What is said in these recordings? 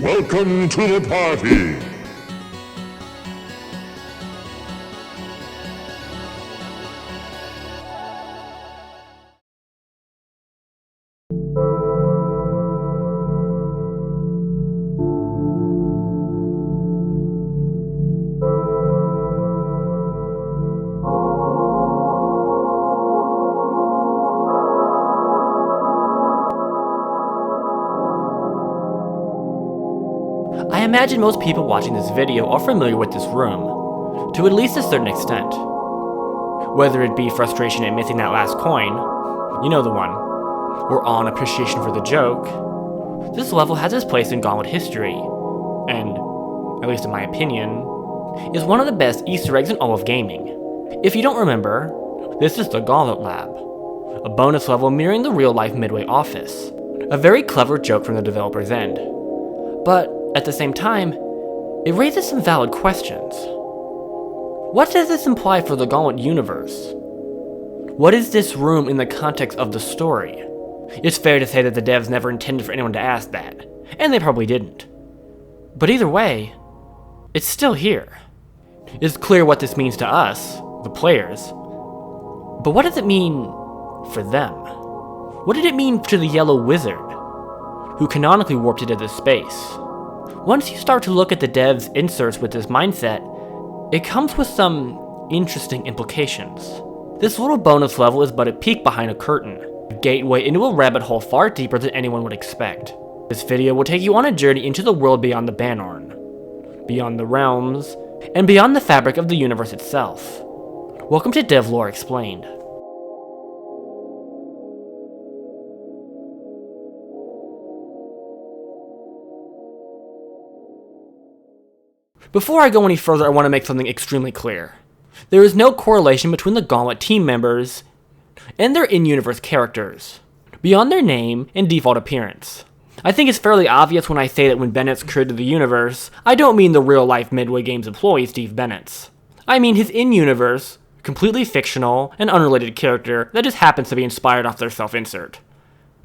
Welcome to the party! I imagine most people watching this video are familiar with this room, to at least a certain extent. Whether it be frustration at missing that last coin, you know the one, or awe and appreciation for the joke, this level has its place in Gauntlet history, and, at least in my opinion, is one of the best Easter eggs in all of gaming. If you don't remember, this is the Gauntlet Lab, a bonus level mirroring the Real Life Midway office, a very clever joke from the developer's end. But, at the same time, it raises some valid questions. What does this imply for the Gauntlet universe? What is this room in the context of the story? It's fair to say that the devs never intended for anyone to ask that, and they probably didn't. But either way, it's still here. It's clear what this means to us, the players, but what does it mean for them? What did it mean to the Yellow Wizard, who canonically warped into this space? Once you start to look at the devs' inserts with this mindset, it comes with some interesting implications. This little bonus level is but a peek behind a curtain, a gateway into a rabbit hole far deeper than anyone would expect. This video will take you on a journey into the world beyond the Bannorn, beyond the realms, and beyond the fabric of the universe itself. Welcome to Devlore Explained. Before I go any further, I want to make something extremely clear. There is no correlation between the Gauntlet team members and their in-universe characters, beyond their name and default appearance. I think it's fairly obvious when I say that when Bennetts created the universe, I don't mean the real-life Midway Games employee Steve Bennetts. I mean his in-universe, completely fictional, and unrelated character that just happens to be inspired off their self-insert.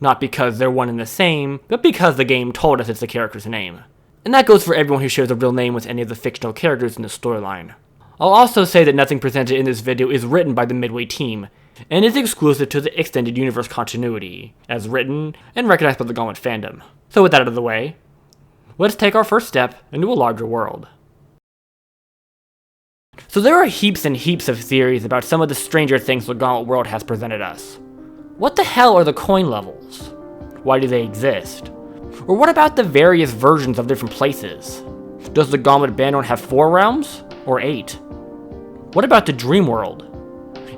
Not because they're one and the same, but because the game told us it's the character's name. And that goes for everyone who shares a real name with any of the fictional characters in the storyline. I'll also say that nothing presented in this video is written by the Midway team, and is exclusive to the extended universe continuity, as written and recognized by the Gauntlet fandom. So with that out of the way, let's take our first step into a larger world. So there are heaps and heaps of theories about some of the stranger things the Gauntlet world has presented us. What the hell are the coin levels? Why do they exist? Or what about the various versions of different places? Does the Gauntlet Bannorn have 4 realms? Or 8? What about the Dream World?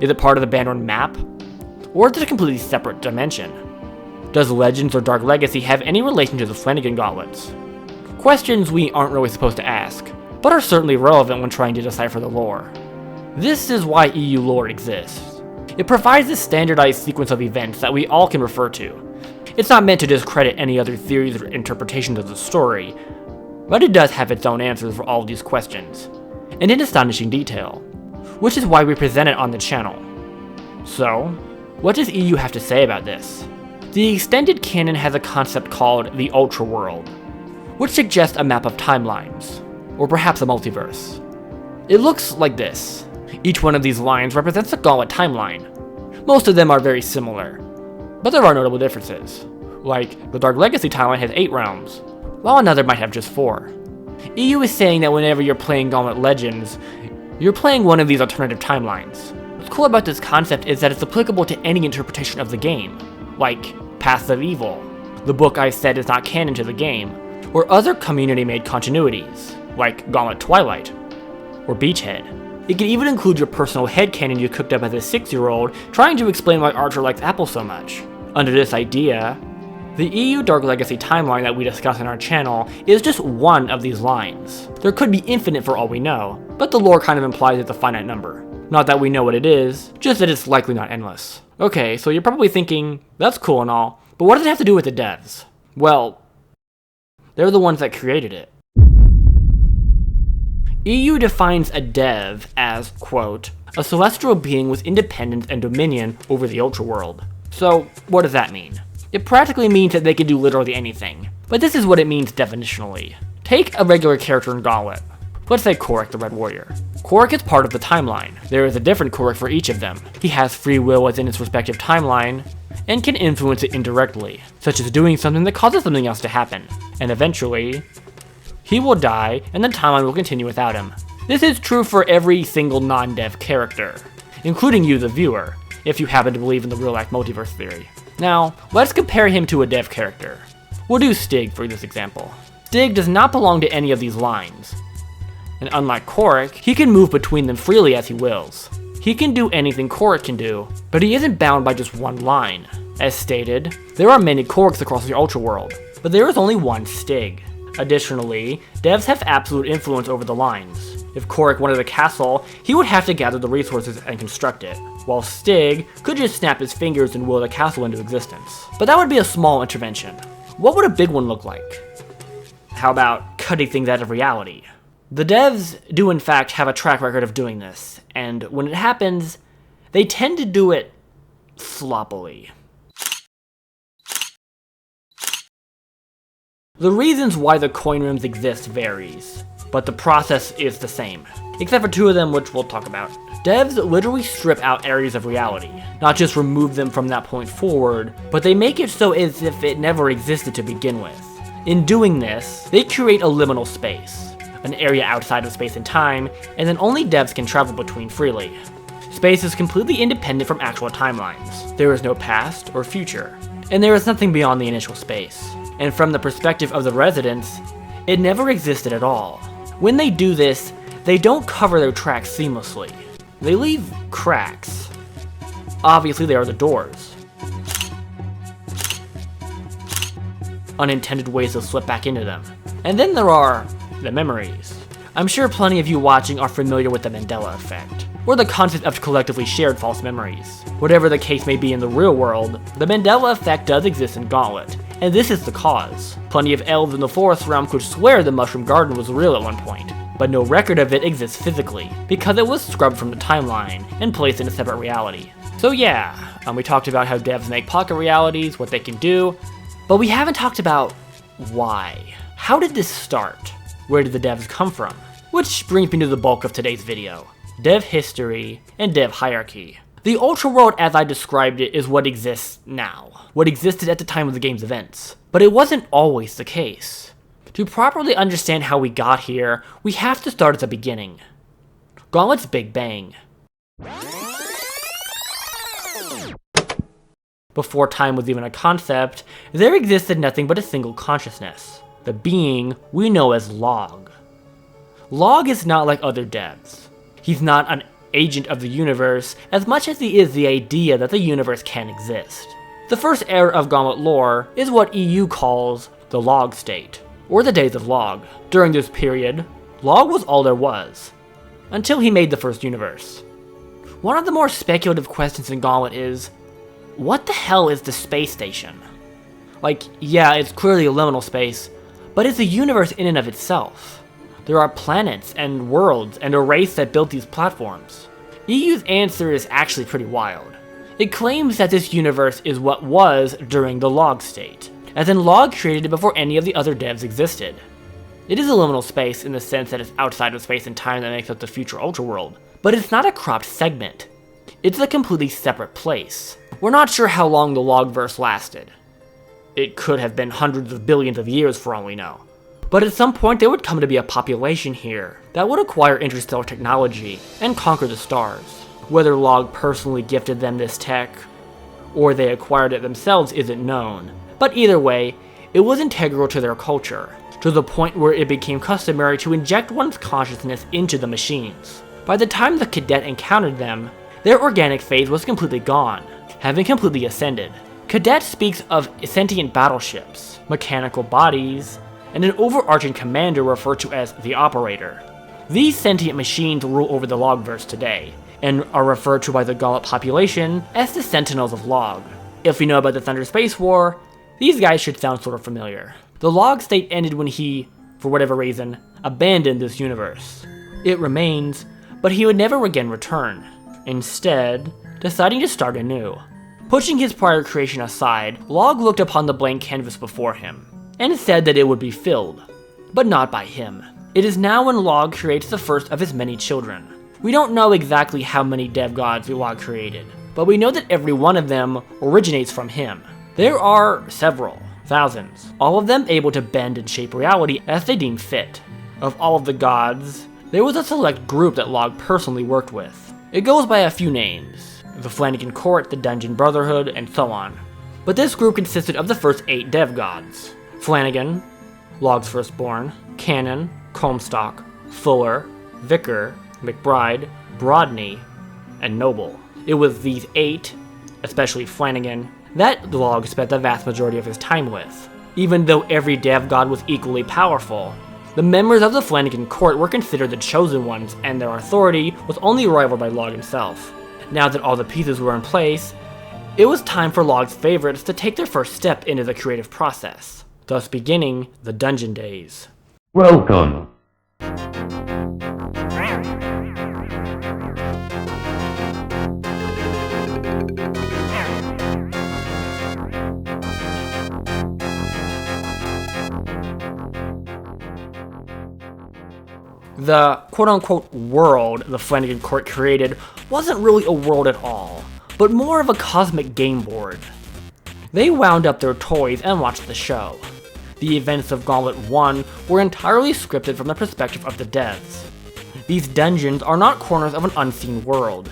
Is it part of the Bannorn map? Or is it a completely separate dimension? Does Legends or Dark Legacy have any relation to the Flanagan Gauntlets? Questions we aren't really supposed to ask, but are certainly relevant when trying to decipher the lore. This is why EU lore exists. It provides a standardized sequence of events that we all can refer to. It's not meant to discredit any other theories or interpretations of the story, but it does have its own answers for all of these questions, and in astonishing detail, which is why we present it on the channel. So, what does EU have to say about this? The extended canon has a concept called the Ultra World, which suggests a map of timelines, or perhaps a multiverse. It looks like this. Each one of these lines represents a Gauntlet timeline. Most of them are very similar, but there are notable differences, like the Dark Legacy timeline has 8 realms, while another might have just 4. EU is saying that whenever you're playing Gauntlet Legends, you're playing one of these alternative timelines. What's cool about this concept is that it's applicable to any interpretation of the game, like Paths of Evil, the book I said is not canon to the game, or other community-made continuities, like Gauntlet Twilight, or Beachhead. It can even include your personal headcanon you cooked up as a 6-year-old trying to explain why Archer likes Apple so much. Under this idea, the EU Dark Legacy timeline that we discuss on our channel is just one of these lines. There could be infinite for all we know, but the lore kind of implies it's a finite number. Not that we know what it is, just that it's likely not endless. Okay, so you're probably thinking, that's cool and all, but what does it have to do with the devs? Well, they're the ones that created it. EU defines a dev as, quote, a celestial being with independence and dominion over the Ultra World. So, what does that mean? It practically means that they can do literally anything. but this is what it means definitionally. Take a regular character in Gauntlet. Let's say Korik the Red Warrior. Korik is part of the timeline. There is a different Korik for each of them. He has free will within its respective timeline, and can influence it indirectly, such as doing something that causes something else to happen. And eventually, he will die, and the timeline will continue without him. This is true for every single non-dev character, including you, the viewer, if you happen to believe in the real-life multiverse theory. Now, let's compare him to a dev character. We'll do Stig for this example. Stig does not belong to any of these lines, and unlike Korik, he can move between them freely as he wills. He can do anything Korik can do, but he isn't bound by just one line. As stated, there are many Koriks across the Ultra World, but there is only one Stig. Additionally, devs have absolute influence over the lines. If Korik wanted a castle, he would have to gather the resources and construct it, while Stig could just snap his fingers and will the castle into existence. But that would be a small intervention. What would a big one look like? How about cutting things out of reality? The devs do in fact have a track record of doing this, and when it happens, they tend to do it sloppily. The reasons why the coin rooms exist varies, but the process is the same, except for two of them which we'll talk about. Devs literally strip out areas of reality, not just remove them from that point forward, but they make it so as if it never existed to begin with. In doing this, they create a liminal space, an area outside of space and time, and then only devs can travel between freely. Space is completely independent from actual timelines. There is no past or future, and there is nothing beyond the initial space. And from the perspective of the residents, it never existed at all. When they do this, they don't cover their tracks seamlessly. They leave cracks. Obviously, they are the doors. Unintended ways to slip back into them. And then there are the memories. I'm sure plenty of you watching are familiar with the Mandela effect, or the concept of collectively shared false memories. Whatever the case may be in the real world, the Mandela effect does exist in Gauntlet, and this is the cause. Plenty of elves in the forest realm could swear the Mushroom Garden was real at one point, but no record of it exists physically, because it was scrubbed from the timeline and placed in a separate reality. So yeah, we talked about how devs make pocket realities, what they can do, but we haven't talked about why. How did this start? Where did the devs come from? Which brings me to the bulk of today's video. Dev history and dev hierarchy. The Ultra World as I described it is what exists now. What existed at the time of the game's events. But it wasn't always the case. To properly understand how we got here, we have to start at the beginning. Gauntlet's Big Bang. Before time was even a concept, there existed nothing but a single consciousness. The being we know as Log. Log is not like other devs. He's not an agent of the universe as much as he is the idea that the universe can exist. The first era of Gauntlet lore is what EU calls the Log state, or the days of Log. During this period, Log was all there was, until he made the first universe. One of the more speculative questions in Gauntlet is, what the hell is the space station? Like, yeah, it's clearly a liminal space, but it's a universe in and of itself. There are planets and worlds and a race that built these platforms. EU's answer is actually pretty wild. It claims that this universe is what was during the Log state, as in Log created it before any of the other devs existed. It is a liminal space in the sense that it's outside of space and time that makes up the future Ultra World, but it's not a cropped segment. It's a completely separate place. We're not sure how long the Logverse lasted. It could have been hundreds of billions of years for all we know. But at some point there would come to be a population here that would acquire interstellar technology and conquer the stars. Whether Log personally gifted them this tech, or they acquired it themselves isn't known. But either way, it was integral to their culture, to the point where it became customary to inject one's consciousness into the machines. By the time the cadet encountered them, their organic phase was completely gone, having completely ascended. Cadet speaks of sentient battleships, mechanical bodies, and an overarching commander referred to as the Operator. These sentient machines rule over the Logverse today, and are referred to by the Gauntlet population as the Sentinels of Log. If you know about the Thunder Space War, these guys should sound sort of familiar. The Log state ended when he, for whatever reason, abandoned this universe. It remains, but he would never again return, instead deciding to start anew. Pushing his prior creation aside, Log looked upon the blank canvas before him. and said that it would be filled, but not by him. It is now when Log creates the first of his many children. We don't know exactly how many dev gods Log created, but we know that every one of them originates from him. There are several, thousands, all of them able to bend and shape reality as they deem fit. Of all of the gods, there was a select group that Log personally worked with. It goes by a few names: the Flanagan Court, the Dungeon Brotherhood, and so on. But this group consisted of the first 8 dev gods: Flanagan, Log's firstborn, Cannon, Comstock, Fuller, Vicar, McBride, Brodney, and Noble. It was these 8, especially Flanagan, that Log spent the vast majority of his time with. Even though every dev god was equally powerful, the members of the Flanagan Court were considered the chosen ones, and their authority was only rivaled by Log himself. Now that all the pieces were in place, it was time for Log's favorites to take their first step into the creative process, thus beginning the dungeon days. Welcome. The quote-unquote world the Flanagan Court created wasn't really a world at all, but more of a cosmic game board. They wound up their toys and watched the show. The events of Gauntlet 1 were entirely scripted from the perspective of the devs. These dungeons are not corners of an unseen world.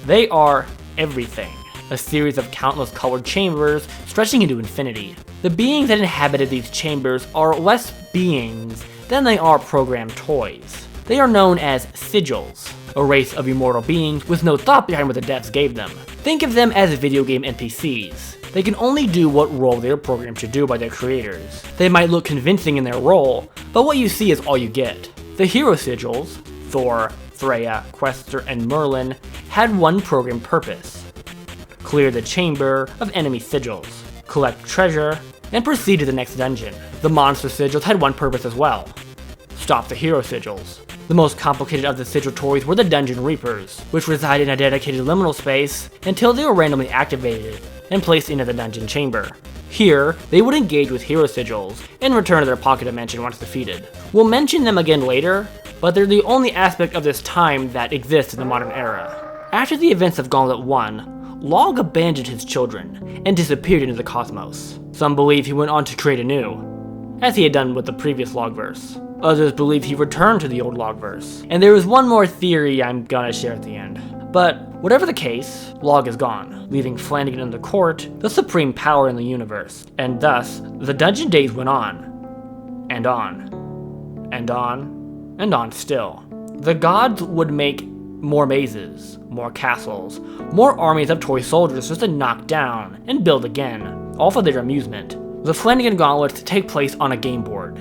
They are everything. A series of countless colored chambers stretching into infinity. The beings that inhabited these chambers are less beings than they are programmed toys. They are known as sigils, a race of immortal beings with no thought behind what the devs gave them. Think of them as video game NPCs. They can only do what role they are programmed to do by their creators. They might look convincing in their role, but what you see is all you get. The hero sigils, Thor, Freya, Questor, and Merlin, had one programmed purpose: clear the chamber of enemy sigils, collect treasure, and proceed to the next dungeon. The monster sigils had one purpose as well: stop the hero sigils. The most complicated of the sigil toys were the Dungeon Reapers, which reside in a dedicated liminal space until they were randomly activated and placed into the dungeon chamber. Here, they would engage with hero sigils and return to their pocket dimension once defeated. We'll mention them again later, but they're the only aspect of this time that exists in the modern era. After the events of Gauntlet 1, Log abandoned his children and disappeared into the cosmos. Some believe he went on to create a new, as he had done with the previous Logverse. Others believe he returned to the old Logverse. And there is one more theory I'm gonna share at the end. But whatever the case, Log is gone, leaving Flanagan and the court the supreme power in the universe. And thus, the dungeon days went on, and on, and on, and on still. The gods would make more mazes, more castles, more armies of toy soldiers just to knock down and build again, all for their amusement. The Flanagan Gauntlets take place on a game board,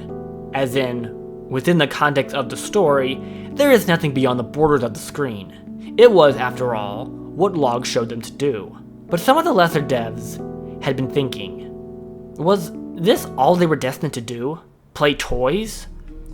as in, within the context of the story, there is nothing beyond the borders of the screen. It was, after all, what Log showed them to do. But some of the lesser devs had been thinking, was this all they were destined to do? Play toys?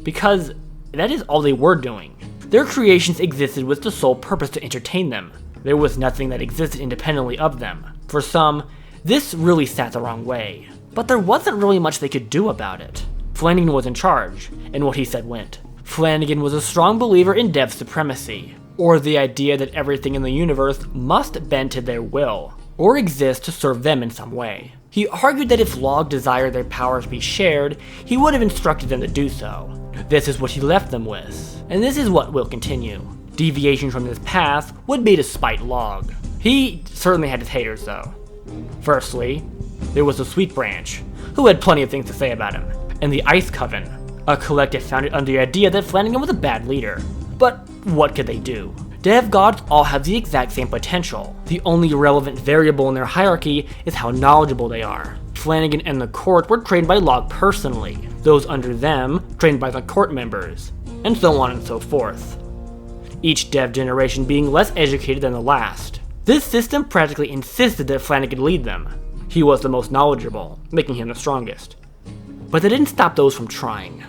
Because that is all they were doing. Their creations existed with the sole purpose to entertain them. There was nothing that existed independently of them. For some, this really sat the wrong way. But there wasn't really much they could do about it. Flanagan was in charge, and what he said went. Flanagan was a strong believer in dev supremacy, or the idea that everything in the universe must bend to their will, or exist to serve them in some way. He argued that if Log desired their power to be shared, he would have instructed them to do so. This is what he left them with, and this is what will continue. Deviation from this path would be to spite Log. He certainly had his haters though. Firstly, there was the Sweet Branch, who had plenty of things to say about him, and the Ice Coven, a collective founded under the idea that Flanagan was a bad leader. But what could they do? Dev gods all have the exact same potential. The only relevant variable in their hierarchy is how knowledgeable they are. Flanagan and the court were trained by Log personally, those under them trained by the court members, and so on and so forth. Each dev generation being less educated than the last. This system practically insisted that Flanagan lead them. He was the most knowledgeable, making him the strongest. But they didn't stop those from trying.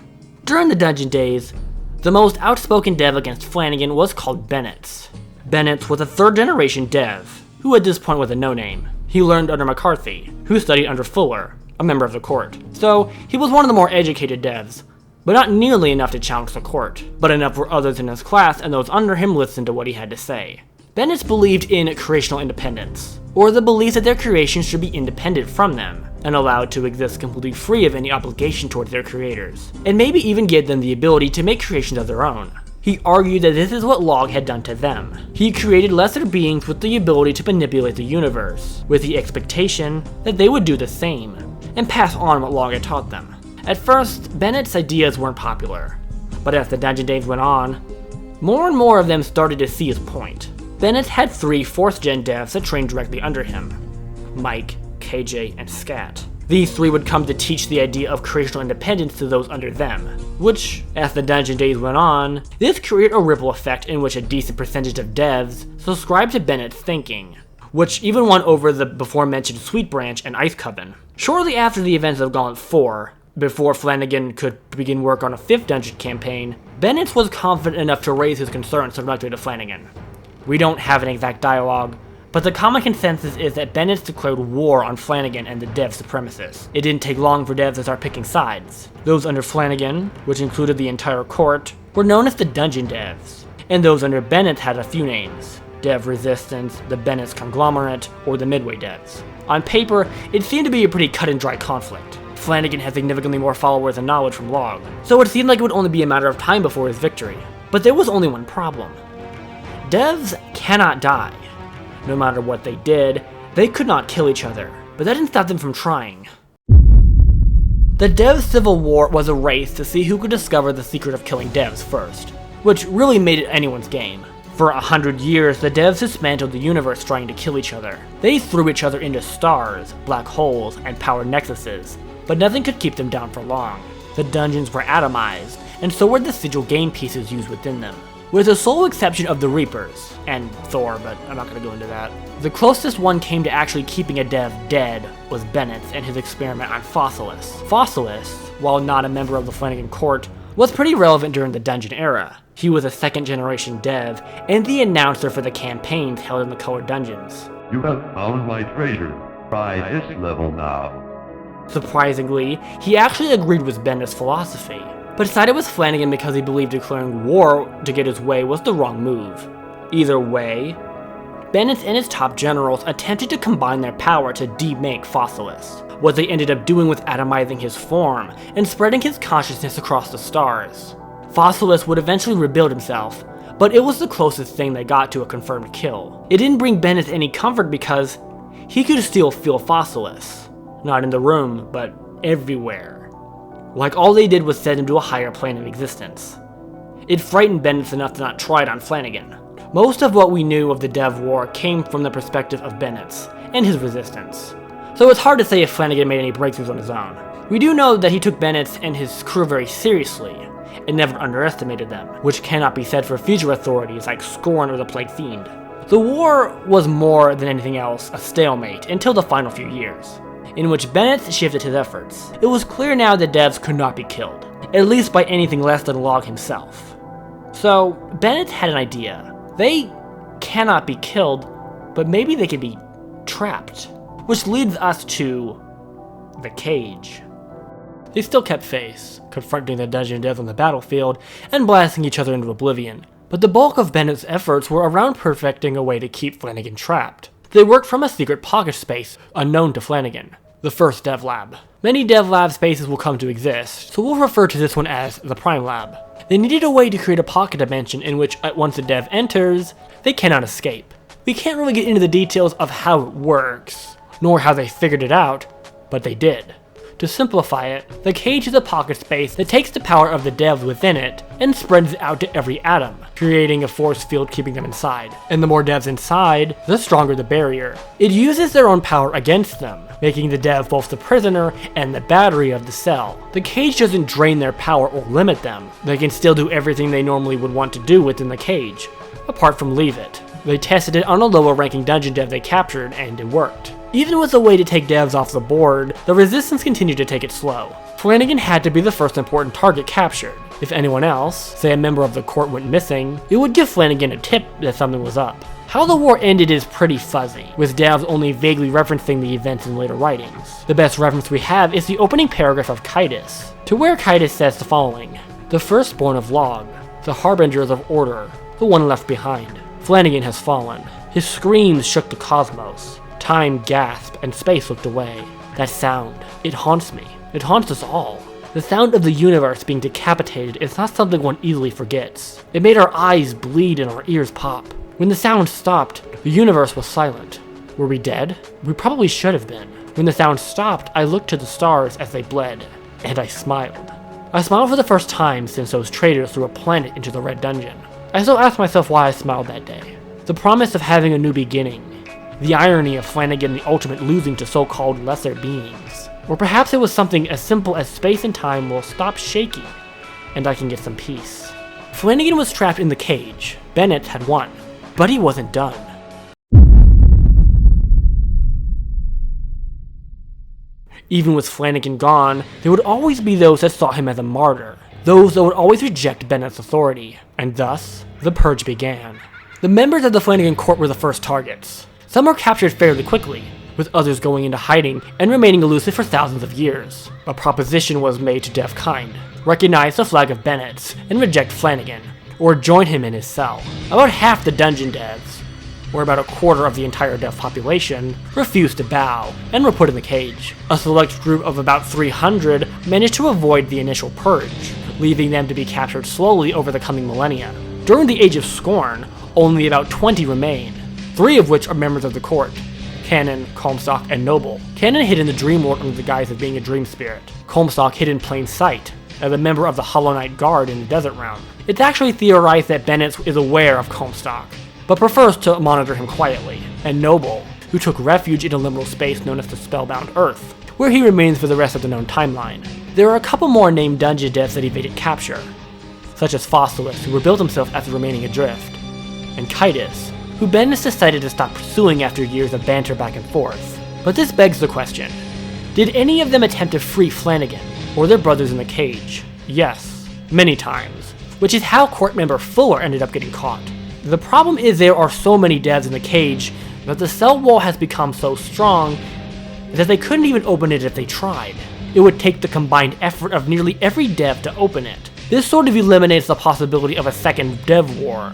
During the dungeon days, the most outspoken dev against Flanagan was called Bennetts. Bennetts was a third generation dev, who at this point was a no-name. He learned under McCarthy, who studied under Fuller, a member of the court. So he was one of the more educated devs, but not nearly enough to challenge the court, but enough where others in his class and those under him listened to what he had to say. Bennetts believed in creational independence, or the belief that their creations should be independent from them, and allowed to exist completely free of any obligation towards their creators, and maybe even give them the ability to make creations of their own. He argued that this is what Log had done to them. He created lesser beings with the ability to manipulate the universe, with the expectation that they would do the same, and pass on what Log had taught them. At first, Bennett's ideas weren't popular, but as the dungeon days went on, more and more of them started to see his point. Bennetts had 3 4th-gen devs that trained directly under him: Mike, KJ, and Scat. These 3 would come to teach the idea of creational independence to those under them, which, as the dungeon days went on, this created a ripple effect in which a decent percentage of devs subscribed to Bennett's thinking, which even won over the before-mentioned Sweet Branch and Ice Coven. Shortly after the events of Gauntlet 4, before Flanagan could begin work on a 5th dungeon campaign, Bennetts was confident enough to raise his concerns directly to Flanagan. We don't have an exact dialogue, but the common consensus is that Bennetts declared war on Flanagan and the dev supremacists. It didn't take long for devs to start picking sides. Those under Flanagan, which included the entire court, were known as the Dungeon Devs, and those under Bennetts had a few names: Dev Resistance, the Bennetts Conglomerate, or the Midway Devs. On paper, it seemed to be a pretty cut-and-dry conflict. Flanagan had significantly more followers and knowledge from Log, so it seemed like it would only be a matter of time before his victory. But there was only one problem. Devs cannot die. No matter what they did, they could not kill each other, but that didn't stop them from trying. The Devs Civil War was a race to see who could discover the secret of killing devs first, which really made it anyone's game. For 100 years, the devs dismantled the universe trying to kill each other. They threw each other into stars, black holes, and power nexuses, but nothing could keep them down for long. The dungeons were atomized, and so were the sigil game pieces used within them. With the sole exception of the Reapers, and Thor, but I'm not going to go into that. The closest one came to actually keeping a dev dead was Bennetts and his experiment on Fossilis. Fossilis, while not a member of the Flanagan court, was pretty relevant during the dungeon era. He was a 2nd generation dev, and the announcer for the campaigns held in the colored dungeons. You have found my treasure. Try this level now. Surprisingly, he actually agreed with Bennett's philosophy, but sided with Flanagan because he believed declaring war to get his way was the wrong move. Either way, Bennetts and his top generals attempted to combine their power to demake Fossilis, what they ended up doing with atomizing his form and spreading his consciousness across the stars. Fossilis would eventually rebuild himself, but it was the closest thing they got to a confirmed kill. It didn't bring Bennetts any comfort because he could still feel Fossilis. Not in the room, but everywhere. Like all they did was send him to a higher plane of existence. It frightened Bennetts enough to not try it on Flanagan. Most of what we knew of the Dev War came from the perspective of Bennetts and his resistance, so it's hard to say if Flanagan made any breakthroughs on his own. We do know that he took Bennetts and his crew very seriously, and never underestimated them, which cannot be said for future authorities like Scorn or the Plague Fiend. The war was more than anything else a stalemate until the final few years, in which Bennetts shifted his efforts. It was clear now that devs could not be killed, at least by anything less than Log himself. So, Bennetts had an idea. They cannot be killed, but maybe they could be trapped. Which leads us to the cage. They still kept face, confronting the dungeon devs on the battlefield and blasting each other into oblivion, but the bulk of Bennett's efforts were around perfecting a way to keep Flanagan trapped. They worked from a secret pocket space unknown to Flanagan, the first dev lab. Many dev lab spaces will come to exist, so we'll refer to this one as the Prime Lab. They needed a way to create a pocket dimension in which once a dev enters, they cannot escape. We can't really get into the details of how it works, nor how they figured it out, but they did. To simplify it, the cage is a pocket space that takes the power of the devs within it and spreads it out to every atom, creating a force field keeping them inside. And the more devs inside, the stronger the barrier. It uses their own power against them, making the dev both the prisoner and the battery of the cell. The cage doesn't drain their power or limit them. They can still do everything they normally would want to do within the cage, apart from leave it. They tested it on a lower ranking dungeon dev they captured, and it worked. Even with a way to take devs off the board, the resistance continued to take it slow. Flanagan had to be the first important target captured. If anyone else, say a member of the court, went missing, it would give Flanagan a tip that something was up. How the war ended is pretty fuzzy, with devs only vaguely referencing the events in later writings. The best reference we have is the opening paragraph of Kytus, to where Kytus says the following: "The firstborn of Log, the harbingers of order, the one left behind. Flanagan has fallen. His screams shook the cosmos. Time gasped and space looked away. That sound, it haunts me. It haunts us all. The sound of the universe being decapitated is not something one easily forgets. It made our eyes bleed and our ears pop. When the sound stopped, the universe was silent. Were we dead? We probably should have been. When the sound stopped, I looked to the stars as they bled, and I smiled. I smiled for the first time since those traitors threw a planet into the Red Dungeon. I still ask myself why I smiled that day. The promise of having a new beginning. The irony of Flanagan the Ultimate losing to so-called lesser beings. Or perhaps it was something as simple as space and time will stop shaking, and I can get some peace. Flanagan was trapped in the cage. Bennett had won. But he wasn't done. Even with Flanagan gone, there would always be those that saw him as a martyr. Those that would always reject Bennett's authority. And thus, the purge began. The members of the Flanagan court were the first targets. Some were captured fairly quickly, with others going into hiding and remaining elusive for thousands of years. A proposition was made to deaf kind: recognize the flag of Bennetts and reject Flanagan, or join him in his cell. About half the dungeon devs, or about a quarter of the entire dev population, refused to bow and were put in the cage. A select group of about 300 managed to avoid the initial purge, leaving them to be captured slowly over the coming millennia. During the Age of Scorn, only about 20 remain, 3 of which are members of the court: Canon, Comstock, and Noble. Canon hid in the Dream World under the guise of being a dream spirit. Comstock hid in plain sight, as a member of the Hollow Knight Guard in the Desert Realm. It's actually theorized that Bennett is aware of Comstock, but prefers to monitor him quietly, and Noble, who took refuge in a liminal space known as the Spellbound Earth, where he remains for the rest of the known timeline. There are a couple more named dungeon devs that evaded capture, such as Fossilis, who rebuilt himself after remaining adrift, and Kytus, who Bennett decided to stop pursuing after years of banter back and forth. But this begs the question: did any of them attempt to free Flanagan, or their brothers in the cage? Yes, many times, which is how court member Fuller ended up getting caught. The problem is there are so many devs in the cage that the cell wall has become so strong that they couldn't even open it if they tried. It would take the combined effort of nearly every dev to open it. This sort of eliminates the possibility of a second dev war,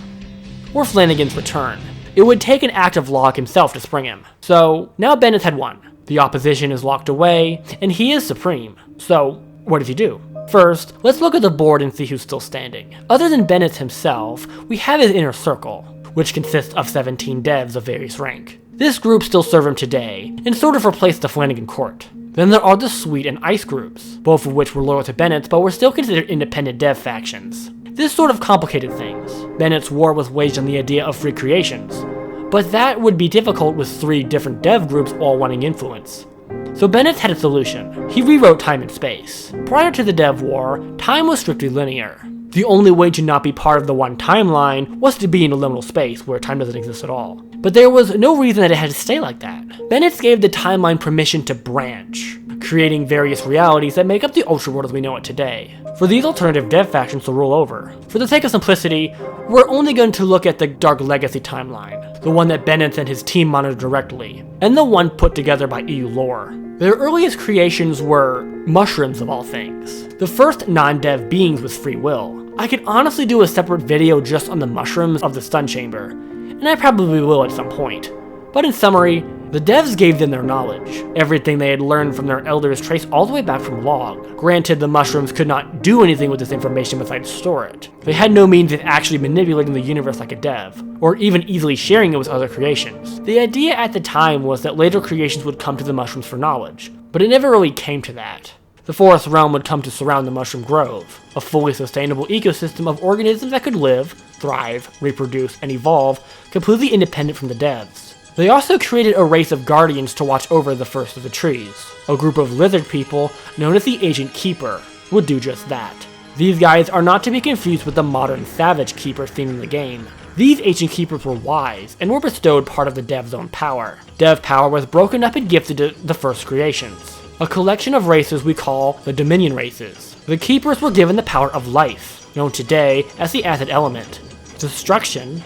or Flanagan's return. It would take an act of Log himself to spring him. So, now Bennett had won. The opposition is locked away, and he is supreme. So, what does he do? First, let's look at the board and see who's still standing. Other than Bennett himself, we have his inner circle, which consists of 17 devs of various rank. This group still serve him today, and sort of replaced the Flanagan court. Then there are the Sweet and Ice groups, both of which were loyal to Bennett but were still considered independent dev factions. This sort of complicated things. Bennett's war was waged on the idea of free creations, but that would be difficult with 3 different dev groups all wanting influence. So Bennett had a solution. He rewrote time and space. Prior to the dev war, time was strictly linear. The only way to not be part of the one timeline was to be in a liminal space where time doesn't exist at all. But there was no reason that it had to stay like that. Bennett gave the timeline permission to branch, creating various realities that make up the Ultra World as we know it today, for these alternative dev factions to rule over. For the sake of simplicity, we're only going to look at the Dark Legacy timeline, the one that Bennett and his team monitor directly, and the one put together by EU Lore. Their earliest creations were mushrooms of all things, the first non-dev beings with free will. I could honestly do a separate video just on the mushrooms of the Sun Chamber, and I probably will at some point. But in summary, the devs gave them their knowledge. Everything they had learned from their elders traced all the way back from Log. Granted, the mushrooms could not do anything with this information besides store it. They had no means of actually manipulating the universe like a dev, or even easily sharing it with other creations. The idea at the time was that later creations would come to the mushrooms for knowledge, but it never really came to that. The forest realm would come to surround the mushroom grove, a fully sustainable ecosystem of organisms that could live, thrive, reproduce, and evolve completely independent from the devs. They also created a race of guardians to watch over the first of the trees. A group of lizard people, known as the Ancient Keeper, would do just that. These guys are not to be confused with the modern Savage Keeper seen in the game. These Ancient Keepers were wise, and were bestowed part of the dev's own power. Dev power was broken up and gifted to the first creations, a collection of races we call the Dominion races. The Keepers were given the power of life, known today as the acid element. Destruction,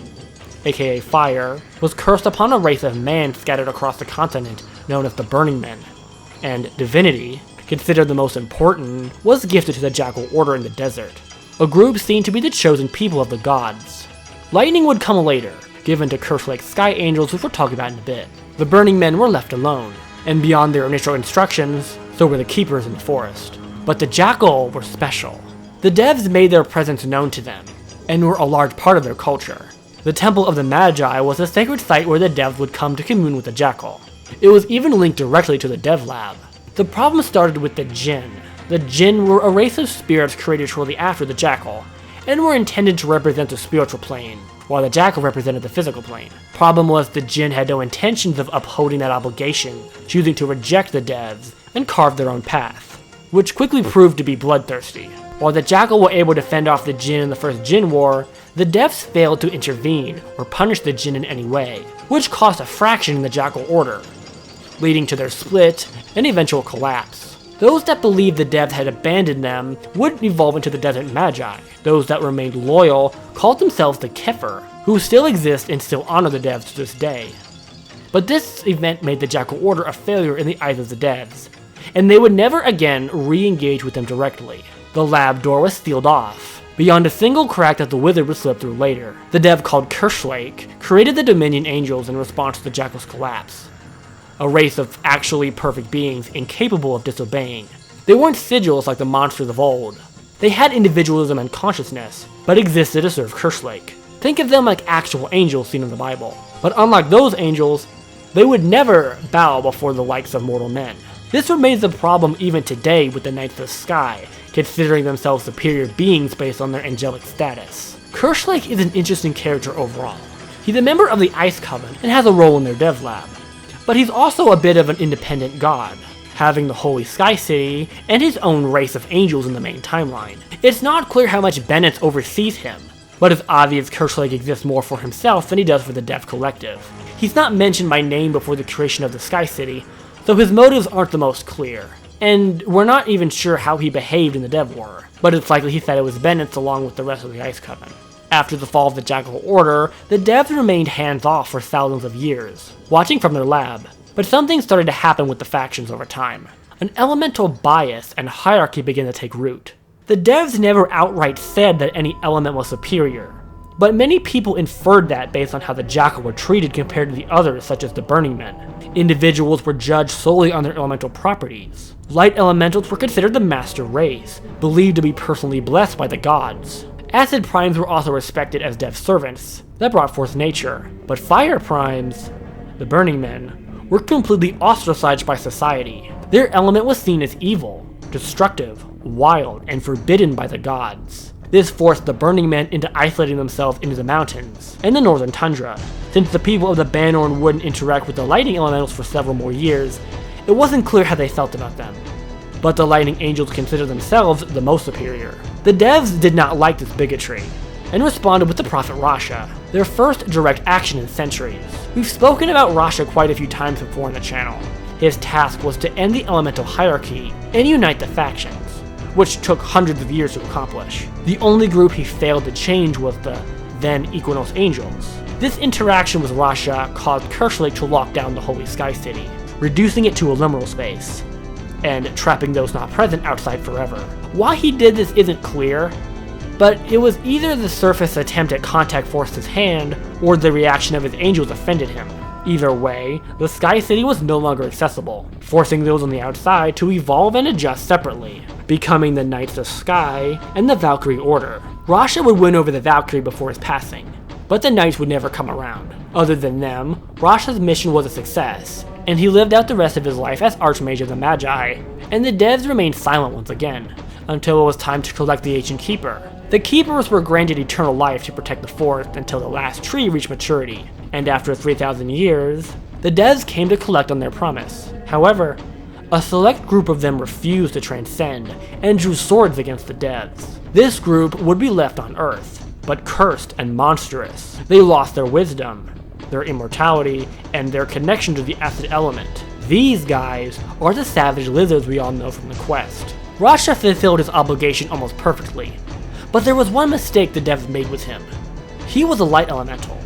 aka fire, was cursed upon a race of man scattered across the continent known as the Burning Men, and divinity, considered the most important, was gifted to the Jackal Order in the desert, a group seen to be the chosen people of the gods. Lightning would come later, given to Curse Lake Sky Angels, which we'll talk about in a bit. The Burning Men were left alone, and beyond their initial instructions, so were the Keepers in the forest. But the Jackal were special. The devs made their presence known to them, and were a large part of their culture. The Temple of the Magi was a sacred site where the devs would come to commune with the Jackal. It was even linked directly to the Dev Lab. The problem started with the Jinn. The Jinn were a race of spirits created shortly after the Jackal, and were intended to represent the spiritual plane, while the Jackal represented the physical plane. Problem was the Jinn had no intentions of upholding that obligation, choosing to reject the devs and carve their own path, which quickly proved to be bloodthirsty. While the Jackal were able to fend off the Jinn in the first Jinn War, the devs failed to intervene or punish the Jinn in any way, which caused a fraction in the Jackal Order, leading to their split and eventual collapse. Those that believed the devs had abandoned them would evolve into the Desert Magi. Those that remained loyal called themselves the Kefir, who still exist and still honor the devs to this day. But this event made the Jackal Order a failure in the eyes of the devs, and they would never again re-engage with them directly. The lab door was sealed off, beyond a single crack that the wizard would slip through later. The dev called Kerslake created the Dominion Angels in response to the Jackal's collapse, a race of actually perfect beings incapable of disobeying. They weren't sigils like the monsters of old. They had individualism and consciousness, but existed to serve Kerslake. Think of them like actual angels seen in the Bible. But unlike those angels, they would never bow before the likes of mortal men. This remains a problem even today with the Knights of the Sky, considering themselves superior beings based on their angelic status. Kerslake is an interesting character overall. He's a member of the Ice Coven and has a role in their dev lab. But he's also a bit of an independent god, having the Holy Sky City and his own race of angels in the main timeline. It's not clear how much Bennetts oversees him, but it's obvious Kerslake exists more for himself than he does for the Dev Collective. He's not mentioned by name before the creation of the Sky City, so his motives aren't the most clear, and we're not even sure how he behaved in the Dev War, but it's likely he said it was Bennetts along with the rest of the Ice Coven. After the fall of the Jackal Order, the devs remained hands-off for thousands of years, watching from their lab, but something started to happen with the factions over time. An elemental bias and hierarchy began to take root. The devs never outright said that any element was superior, but many people inferred that based on how the Jackal were treated compared to the others such as the Burning Men. Individuals were judged solely on their elemental properties. Light elementals were considered the master race, believed to be personally blessed by the gods. Acid primes were also respected as dev servants that brought forth nature, but fire primes, the Burning Men, were completely ostracized by society. Their element was seen as evil, destructive, wild, and forbidden by the gods. This forced the Burning Men into isolating themselves into the mountains and the northern tundra. Since the people of the Banorn wouldn't interact with the lightning elementals for several more years, it wasn't clear how they felt about them. But the Lightning Angels considered themselves the most superior. The devs did not like this bigotry, and responded with the Prophet Rasha, their first direct action in centuries. We've spoken about Rasha quite a few times before on the channel. His task was to end the elemental hierarchy and unite the factions, which took hundreds of years to accomplish. The only group he failed to change was the then Equinox Angels. This interaction with Rasha caused Kerslake to lock down the Holy Sky City, reducing it to a liminal space, and trapping those not present outside forever. Why he did this isn't clear, but it was either the surface attempt at contact forced his hand, or the reaction of his angels offended him. Either way, the Sky City was no longer accessible, forcing those on the outside to evolve and adjust separately, becoming the Knights of Sky and the Valkyrie Order. Rasha would win over the Valkyrie before his passing, but the Knights would never come around. Other than them, Rasha's mission was a success, and he lived out the rest of his life as Archmage of the Magi, and the devs remained silent once again, until it was time to collect the Ancient Keeper. The Keepers were granted eternal life to protect the forest until the last tree reached maturity, and after 3,000 years, the devs came to collect on their promise. However, a select group of them refused to transcend and drew swords against the devs. This group would be left on Earth, but cursed and monstrous. They lost their wisdom, their immortality, and their connection to the acid element. These guys are the savage lizards we all know from the quest. Rasha fulfilled his obligation almost perfectly, but there was one mistake the devs made with him. He was a light elemental,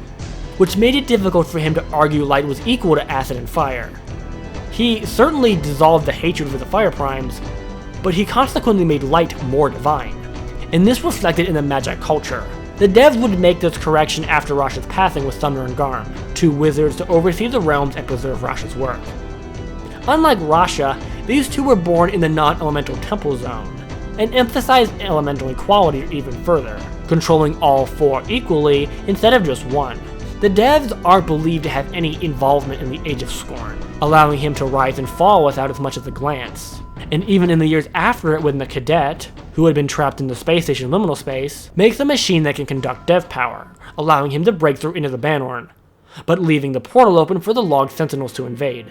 which made it difficult for him to argue light was equal to acid and fire. He certainly dissolved the hatred for the fire primes, but he consequently made light more divine, and this reflected in the magic culture. The devs would make this correction after Rasha's passing with Sumner and Garm, two wizards to oversee the realms and preserve Rasha's work. Unlike Rasha, these two were born in the non-elemental temple zone, and emphasized elemental equality even further, controlling all four equally instead of just one. The devs aren't believed to have any involvement in the Age of Scorn, allowing him to rise and fall without as much as a glance. And even in the years after it, when the cadet, who had been trapped in the space station liminal space, makes a machine that can conduct dev power, allowing him to break through into the Banorn, but leaving the portal open for the logged sentinels to invade,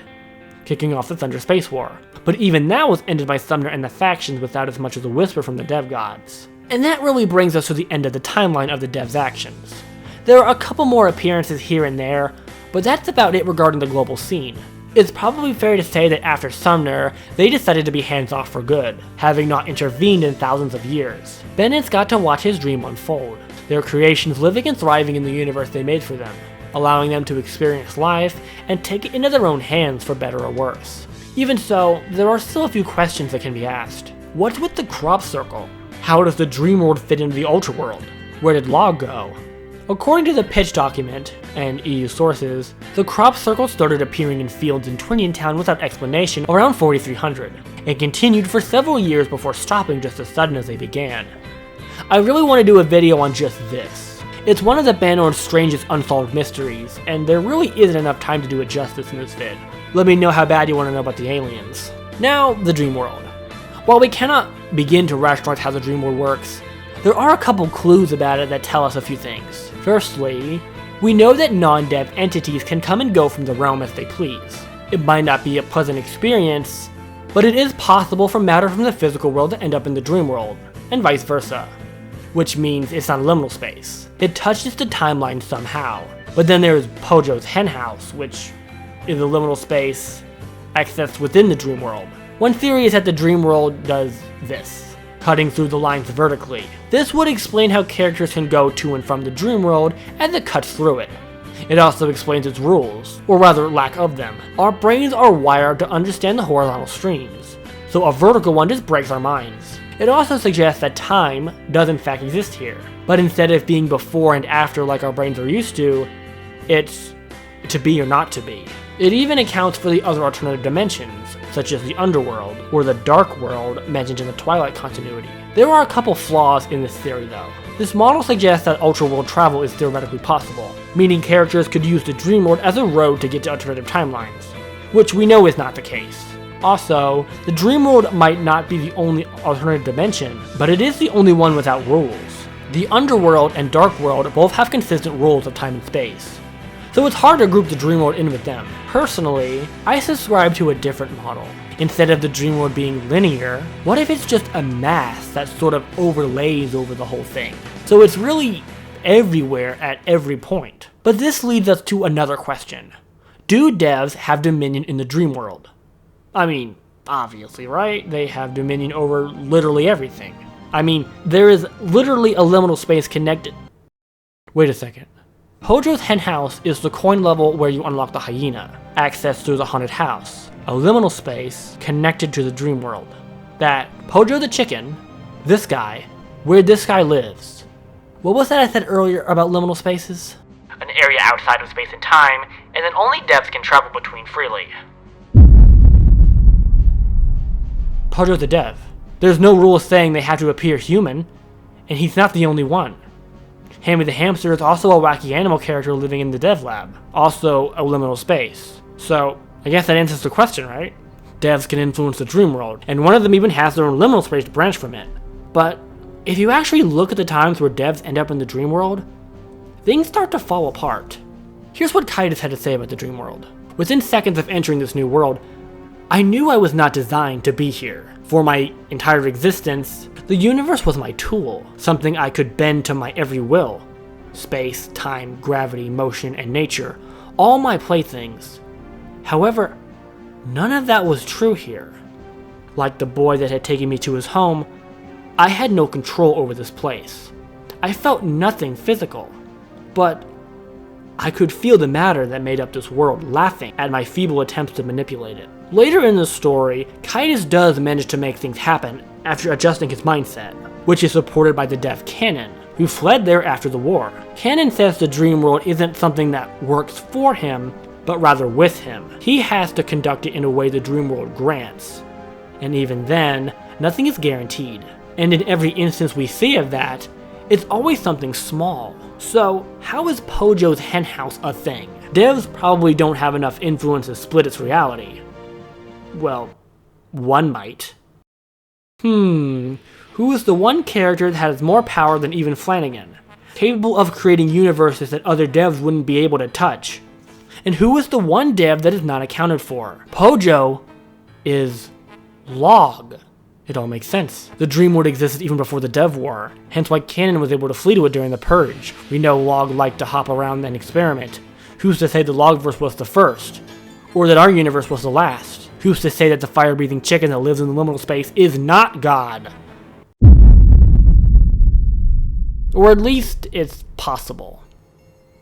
kicking off the Thunder Space War. But even that was ended by Sumner and the factions without as much as a whisper from the dev gods. And that really brings us to the end of the timeline of the devs' actions. There are a couple more appearances here and there, but that's about it regarding the global scene. It's probably fair to say that after Sumner, they decided to be hands-off for good, having not intervened in thousands of years. Bennetts got to watch his dream unfold, their creations living and thriving in the universe they made for them, allowing them to experience life and take it into their own hands for better or worse. Even so, there are still a few questions that can be asked. What's with the crop circle? How does the dream world fit into the ultra world? Where did Log go? According to the pitch document, and EU sources, the crop circle started appearing in fields in Twinian Town without explanation around 4300, and continued for several years before stopping just as sudden as they began. I really want to do a video on just this. It's one of the Banorn's strangest unsolved mysteries, and there really isn't enough time to do it justice in this vid. Let me know how bad you want to know about the aliens. Now, the dream world. While we cannot begin to rationalize how the dream world works, there are a couple clues about it that tell us a few things. Firstly, we know that non-dev entities can come and go from the realm as they please. It might not be a pleasant experience, but it is possible for matter from the physical world to end up in the dream world, and vice versa. Which means it's not a liminal space. It touches the timeline somehow. But then there's Pojo's hen house, which is a liminal space accessed within the dream world. One theory is that the dream world does this, cutting through the lines vertically. This would explain how characters can go to and from the dream world as it cuts through it. It also explains its rules, or rather lack of them. Our brains are wired to understand the horizontal streams, so a vertical one just breaks our minds. It also suggests that time does in fact exist here, but instead of being before and after like our brains are used to, it's to be or not to be. It even accounts for the other alternative dimensions, such as the underworld, or the dark world mentioned in the Twilight continuity. There are a couple flaws in this theory though. This model suggests that ultra-world travel is theoretically possible, meaning characters could use the dream world as a road to get to alternative timelines, which we know is not the case. Also, the dream world might not be the only alternative dimension, but it is the only one without rules. The underworld and dark world both have consistent rules of time and space, so it's hard to group the dream world in with them. Personally, I subscribe to a different model. Instead of the dream world being linear, what if it's just a mass that sort of overlays over the whole thing? So it's really everywhere at every point. But this leads us to another question. Do devs have dominion in the dream world? I mean, obviously, right? They have dominion over literally everything. I mean, there is literally a liminal space connected. Wait a second. Pojo's hen house is the coin level where you unlock the hyena, accessed through the haunted house, a liminal space connected to the dream world. That Pojo the chicken, this guy, where this guy lives. What was that I said earlier about liminal spaces? An area outside of space and time, and then only devs can travel between freely. Pojo's a dev. There's no rule saying they have to appear human, and he's not the only one. Hammy the hamster is also a wacky animal character living in the dev lab, also a liminal space. So, I guess that answers the question, right? Devs can influence the dream world, and one of them even has their own liminal space to branch from it. But if you actually look at the times where devs end up in the dream world, things start to fall apart. Here's what Kaitis had to say about the dream world. Within seconds of entering this new world, I knew I was not designed to be here. For my entire existence, the universe was my tool, something I could bend to my every will. Space, time, gravity, motion, and nature, all my playthings. However, none of that was true here. like the boy that had taken me to his home, I had no control over this place. I felt nothing physical, but I could feel the matter that made up this world laughing at my feeble attempts to manipulate it. Later in the story, Kytus does manage to make things happen after adjusting his mindset, which is supported by the deaf Canon, who fled there after the war. Canon says the dream world isn't something that works for him, but rather with him. He has to conduct it in a way the dream world grants. And even then, nothing is guaranteed. And in every instance we see of that, it's always something small. So, how is Pojo's henhouse a thing? Devs probably don't have enough influence to split its reality. Well, one might. Who is the one character that has more power than even Flanagan, capable of creating universes that other devs wouldn't be able to touch? And who is the one dev that is not accounted for? Pojo is Log. It all makes sense. The dream world existed even before the Dev War, hence why Canon was able to flee to it during the Purge. We know Log liked to hop around and experiment. Who's to say the Logverse was the first? Or that our universe was the last? Who's to say that the fire-breathing chicken that lives in the liminal space is not God? Or at least, it's possible.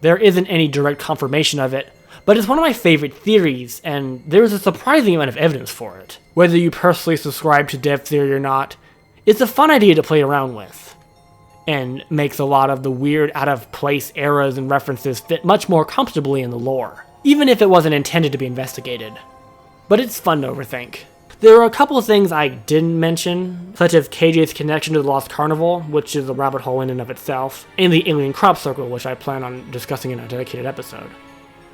There isn't any direct confirmation of it, but it's one of my favorite theories, and there's a surprising amount of evidence for it. Whether you personally subscribe to dev theory or not, it's a fun idea to play around with, and makes a lot of the weird, out-of-place eras and references fit much more comfortably in the lore, even if it wasn't intended to be investigated. But it's fun to overthink. There are a couple of things I didn't mention, such as KJ's connection to the Lost Carnival, which is a rabbit hole in and of itself, and the alien crop circle, which I plan on discussing in a dedicated episode.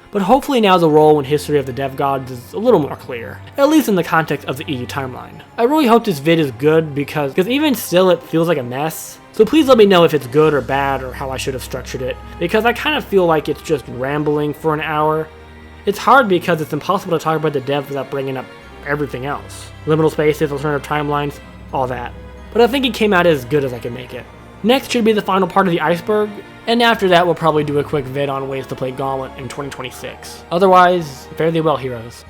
But hopefully now the role and history of the dev gods is a little more clear, at least in the context of the EU timeline. I really hope this vid is good because even still it feels like a mess, so please let me know if it's good or bad or how I should have structured it, because I kind of feel like it's just rambling for an hour. It's hard because it's impossible to talk about the devs without bringing up everything else. Liminal spaces, alternative timelines, all that. But I think it came out as good as I could make it. Next should be the final part of the iceberg, and after that we'll probably do a quick vid on ways to play Gauntlet in 2026. Otherwise, fare thee well, heroes.